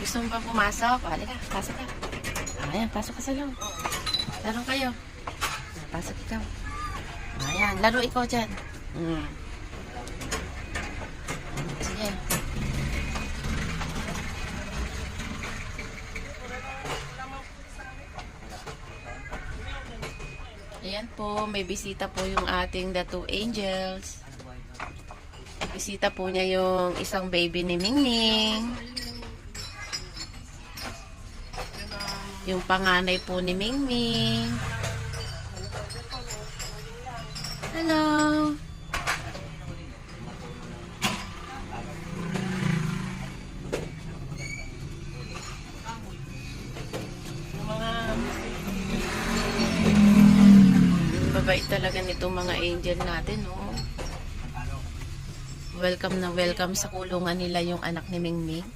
Gusto mo ba pumasok? Halika, pasok ka. Ayan, pasok ka sa loob. Laro kayo. Pasok ikaw. Ayan, laro ikaw dyan. Sige. Ayan po, may bisita po yung ating The Two Angels. Bisita po niya yung isang baby ni Mingming. Yung panganay po ni Mingming. Hello! Babait talaga nitong mga angel natin, oh. Welcome na welcome sa kulungan nila yung anak ni Mingming.